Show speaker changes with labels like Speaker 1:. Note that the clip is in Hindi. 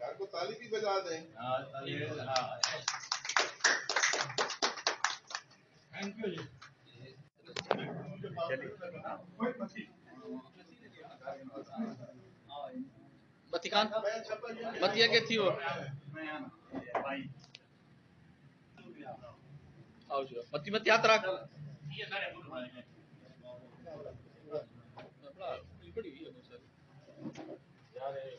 Speaker 1: यार को ताली भी बजा दें। थैंक यू जी।
Speaker 2: बतिकान बतिया के थी वो आओ जो बत्ती बत्ती याद रख बड़ी हुई है सर यार भाई